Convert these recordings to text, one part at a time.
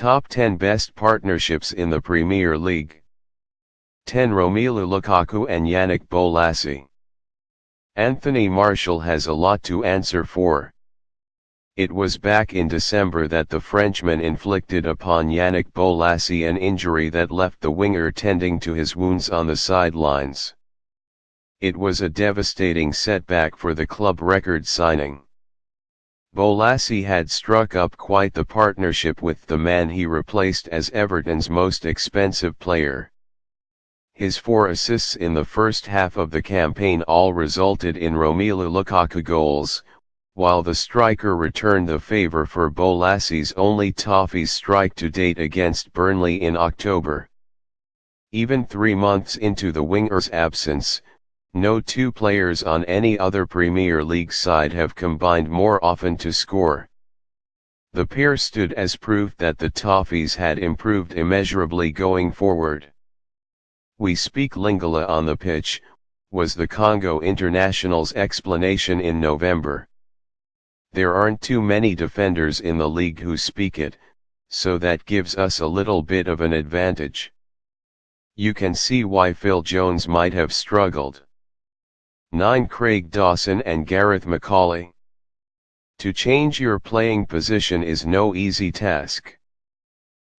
Top 10 Best Partnerships in the Premier League. 10 Romelu Lukaku and Yannick Bolasie. Anthony Martial has a lot to answer for. It was back in December that the Frenchman inflicted upon Yannick Bolasie an injury that left the winger tending to his wounds on the sidelines. It was a devastating setback for the club record signing. Bolasie had struck up quite the partnership with the man he replaced as Everton's most expensive player. His 4 assists in the first half of the campaign all resulted in Romelu Lukaku goals, while the striker returned the favour for Bolasie's only Toffees strike to date against Burnley in October. Even 3 months into the winger's absence, no two players on any other Premier League side have combined more often to score. The pair stood as proof that the Toffees had improved immeasurably going forward. "We speak Lingala on the pitch," was the Congo international's explanation in November. "There aren't too many defenders in the league who speak it, so that gives us a little bit of an advantage. You can see why Phil Jones might have struggled." 9 Craig Dawson and Gareth McAuley. To change your playing position is no easy task.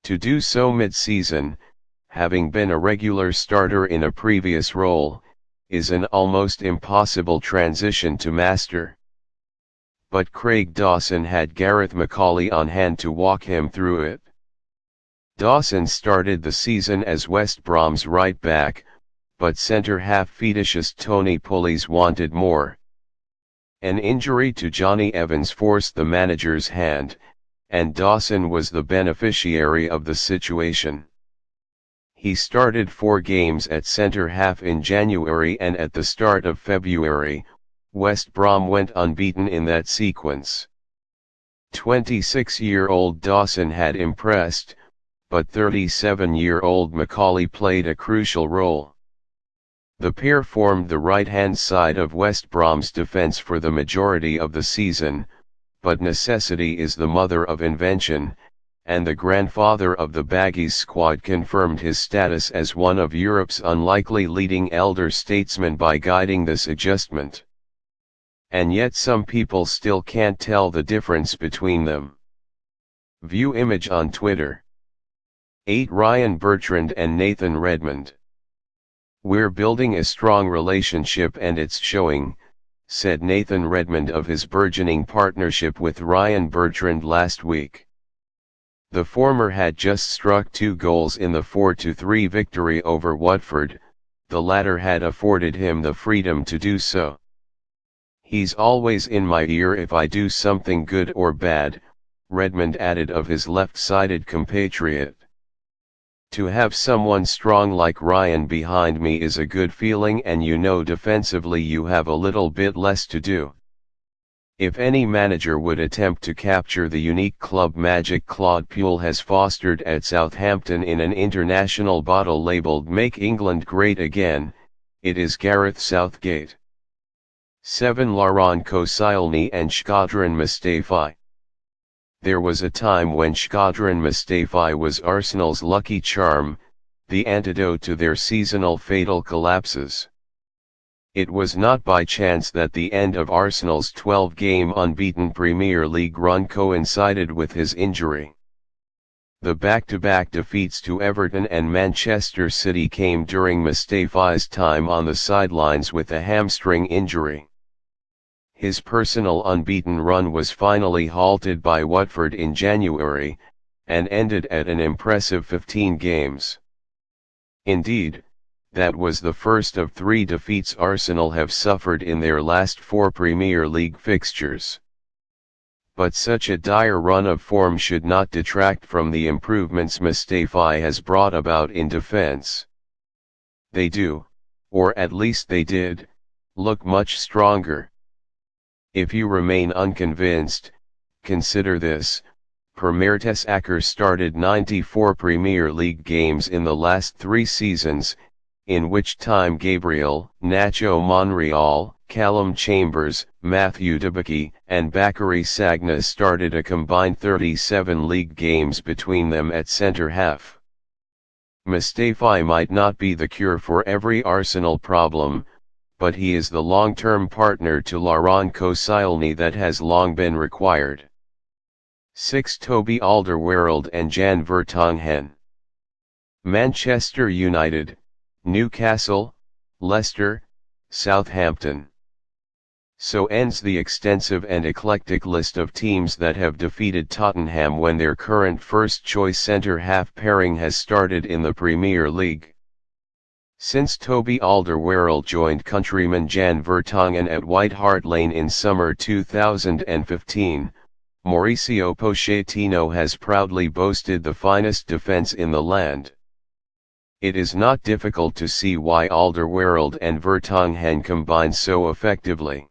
To do so mid-season, having been a regular starter in a previous role, is an almost impossible transition to master. But Craig Dawson had Gareth McAuley on hand to walk him through it. Dawson started the season as West Brom's right back, but centre-half fetishist Tony Pulis wanted more. An injury to Johnny Evans forced the manager's hand, and Dawson was the beneficiary of the situation. He started 4 games at centre-half in January, and at the start of February, West Brom went unbeaten in that sequence. 26-year-old Dawson had impressed, but 37-year-old McAuley played a crucial role. The pair formed the right-hand side of West Brom's defence for the majority of the season, but necessity is the mother of invention, and the grandfather of the Baggies squad confirmed his status as one of Europe's unlikely leading elder statesmen by guiding this adjustment. And yet some people still can't tell the difference between them. View image on Twitter. 8 Ryan Bertrand and Nathan Redmond. "We're building a strong relationship and it's showing," said Nathan Redmond of his burgeoning partnership with Ryan Bertrand last week. The former had just struck 2 goals in the 4-3 victory over Watford. The latter had afforded him the freedom to do so. "He's always in my ear if I do something good or bad," Redmond added of his left-sided compatriot. "To have someone strong like Ryan behind me is a good feeling, and you know defensively you have a little bit less to do." If any manager would attempt to capture the unique club magic Claude Puel has fostered at Southampton in an international bottle labelled "Make England Great Again," it is Gareth Southgate. 7 Laurent Koscielny and Shkodran Mustafi. There was a time when Shkodran Mustafi was Arsenal's lucky charm, the antidote to their seasonal fatal collapses. It was not by chance that the end of Arsenal's 12-game unbeaten Premier League run coincided with his injury. The back-to-back defeats to Everton and Manchester City came during Mustafi's time on the sidelines with a hamstring injury. His personal unbeaten run was finally halted by Watford in January, and ended at an impressive 15 games. Indeed, that was the first of 3 defeats Arsenal have suffered in their last 4 Premier League fixtures. But such a dire run of form should not detract from the improvements Mustafi has brought about in defence. They do, or at least they did, look much stronger. If you remain unconvinced, consider this: Per Mertesacker started 94 Premier League games in the last 3 seasons, in which time Gabriel, Nacho Monreal, Callum Chambers, Matthew Debicki, and Bakary Sagna started a combined 37 league games between them at centre-half. Mustafi might not be the cure for every Arsenal problem, but he is the long-term partner to Laurent Koscielny that has long been required. 6. Toby Alderweireld and Jan Vertonghen. Manchester United, Newcastle, Leicester, Southampton. So ends the extensive and eclectic list of teams that have defeated Tottenham when their current first-choice centre-half pairing has started in the Premier League. Since Toby Alderweireld joined countryman Jan Vertonghen at White Hart Lane in summer 2015, Mauricio Pochettino has proudly boasted the finest defence in the land. It is not difficult to see why Alderweireld and Vertonghen combine so effectively.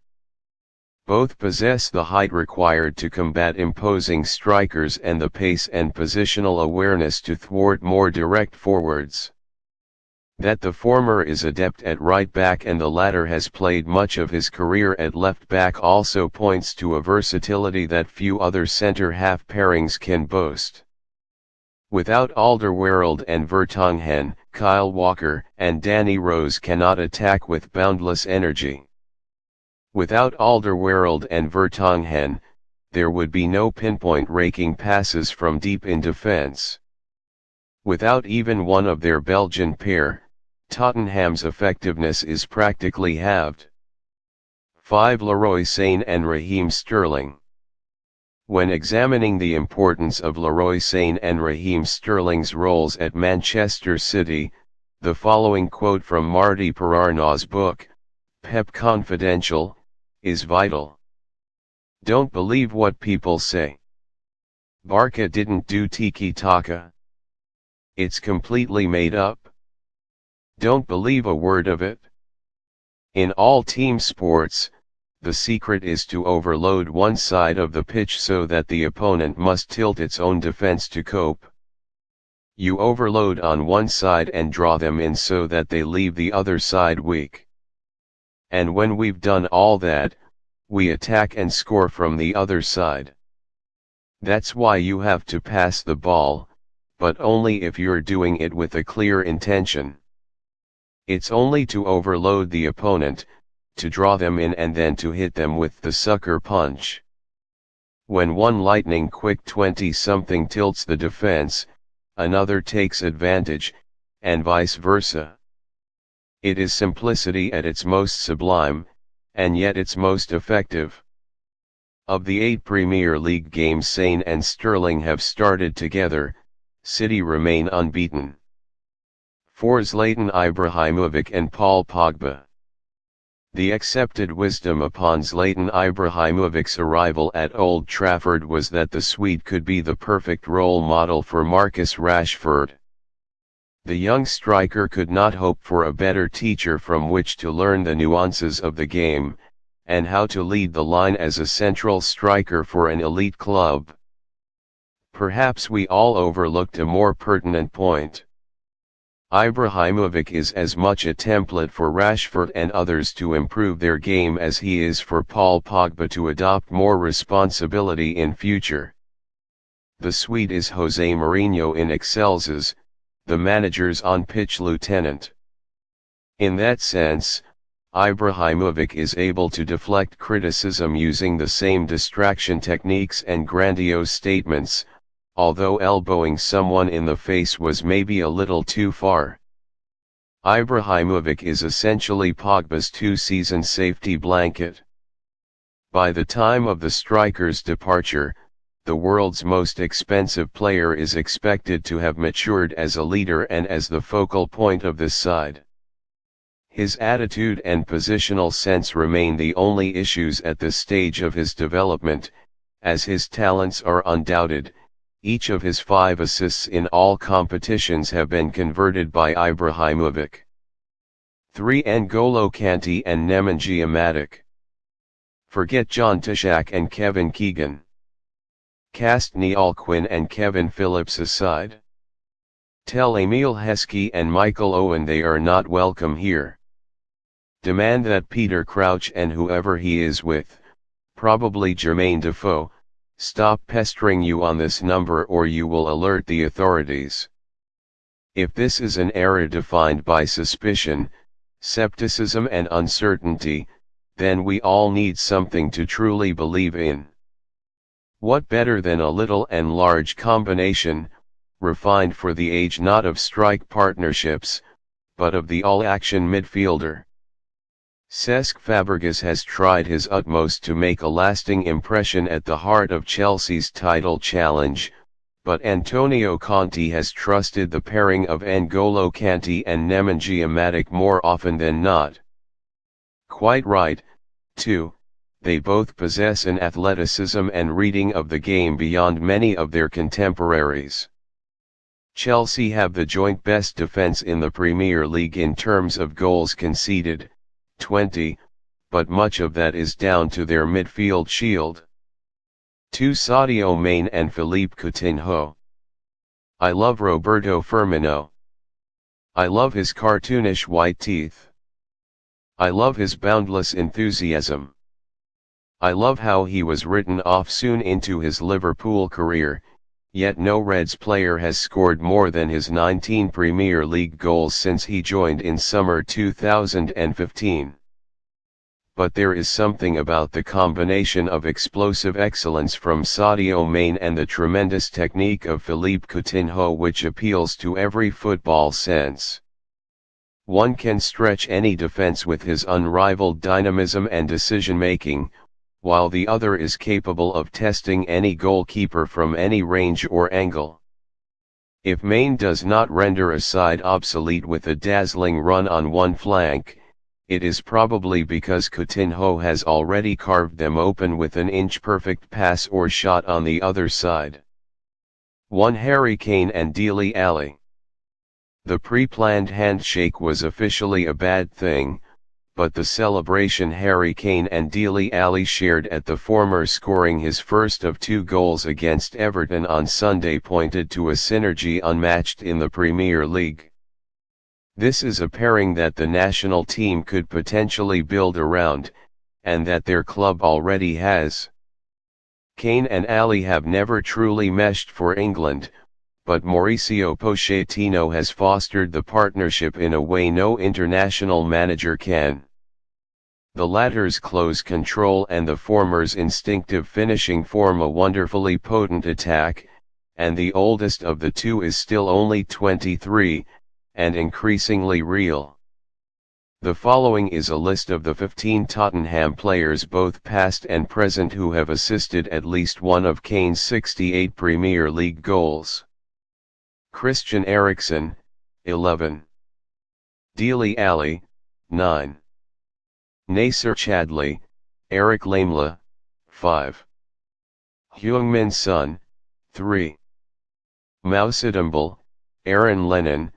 Both possess the height required to combat imposing strikers and the pace and positional awareness to thwart more direct forwards. That the former is adept at right back and the latter has played much of his career at left back also points to a versatility that few other centre-half pairings can boast. Without Alderweireld and Vertonghen, Kyle Walker and Danny Rose cannot attack with boundless energy. Without Alderweireld and Vertonghen, there would be no pinpoint raking passes from deep in defence. Without even one of their Belgian pair, Tottenham's effectiveness is practically halved. 5. Leroy Sane and Raheem Sterling. When examining the importance of Leroy Sane and Raheem Sterling's roles at Manchester City, the following quote from Marty Perarnau's book, Pep Confidential, is vital. Don't believe what people say. Barca didn't do tiki-taka. It's completely made up. Don't believe a word of it. In all team sports, the secret is to overload one side of the pitch so that the opponent must tilt its own defense to cope. You overload on one side and draw them in so that they leave the other side weak. And when we've done all that, we attack and score from the other side. That's why you have to pass the ball, but only if you're doing it with a clear intention. It's only to overload the opponent, to draw them in and then to hit them with the sucker punch. When one lightning-quick 20-something tilts the defense, another takes advantage, and vice versa. It is simplicity at its most sublime, and yet its most effective. Of the 8 Premier League games Sane and Sterling have started together, City remain unbeaten. 4. Zlatan Ibrahimovic and Paul Pogba. The accepted wisdom upon Zlatan Ibrahimovic's arrival at Old Trafford was that the Swede could be the perfect role model for Marcus Rashford. The young striker could not hope for a better teacher from which to learn the nuances of the game, and how to lead the line as a central striker for an elite club. Perhaps we all overlooked a more pertinent point. Ibrahimovic is as much a template for Rashford and others to improve their game as he is for Paul Pogba to adopt more responsibility in future. The Swede is Jose Mourinho in excelsis, the manager's on-pitch lieutenant. In that sense, Ibrahimovic is able to deflect criticism using the same distraction techniques and grandiose statements, although elbowing someone in the face was maybe a little too far. Ibrahimovic is essentially Pogba's two-season safety blanket. By the time of the striker's departure, the world's most expensive player is expected to have matured as a leader and as the focal point of this side. His attitude and positional sense remain the only issues at this stage of his development, as his talents are undoubted. Each of his 5 assists in all competitions have been converted by Ibrahimovic. 3. N'Golo Kante and Nemanja Matic. Forget John Toshak and Kevin Keegan. Cast Niall Quinn and Kevin Phillips aside. Tell Emile Heskey and Michael Owen they are not welcome here. Demand that Peter Crouch and whoever he is with, probably Jermaine Defoe, stop pestering you on this number or you will alert the authorities. If this is an era defined by suspicion, skepticism and uncertainty, then we all need something to truly believe in. What better than a little and large combination, refined for the age not of strike partnerships, but of the all-action midfielder? Cesc Fabregas has tried his utmost to make a lasting impression at the heart of Chelsea's title challenge, but Antonio Conte has trusted the pairing of N'Golo Kante and Nemanja Matic more often than not. Quite right, too, they both possess an athleticism and reading of the game beyond many of their contemporaries. Chelsea have the joint best defence in the Premier League in terms of goals conceded, 20, but much of that is down to their midfield shield. To Sadio Mane and Philippe Coutinho. I love Roberto Firmino. I love his cartoonish white teeth. I love his boundless enthusiasm. I love how he was written off soon into his Liverpool career, yet no Reds player has scored more than his 19 Premier League goals since he joined in summer 2015. But there is something about the combination of explosive excellence from Sadio Mane and the tremendous technique of Philippe Coutinho which appeals to every football sense. One can stretch any defense with his unrivaled dynamism and decision-making, while the other is capable of testing any goalkeeper from any range or angle. If Mane does not render a side obsolete with a dazzling run on one flank, it is probably because Coutinho has already carved them open with an inch-perfect pass or shot on the other side. 1 Harry Kane and Dele Alli. The pre-planned handshake was officially a bad thing, but the celebration Harry Kane and Dele Alli shared at the former scoring his first of 2 goals against Everton on Sunday pointed to a synergy unmatched in the Premier League. This is a pairing that the national team could potentially build around, and that their club already has. Kane and Alli have never truly meshed for England, but Mauricio Pochettino has fostered the partnership in a way no international manager can. The latter's close control and the former's instinctive finishing form a wonderfully potent attack, and the oldest of the two is still only 23, and increasingly real. The following is a list of the 15 Tottenham players both past and present who have assisted at least one of Kane's 68 Premier League goals. Christian Eriksen, 11. Dele Alli, 9. Nacer Chadli, Eric Lamela, 5. Heung-min Son, 3. Moussa Dembele, Aaron Lennon,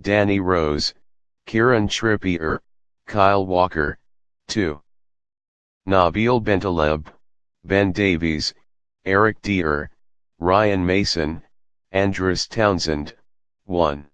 Danny Rose, Kieran Trippier, Kyle Walker, 2. Nabil Bentaleb, Ben Davies, Eric Dier, Ryan Mason, Andres Townsend, 1.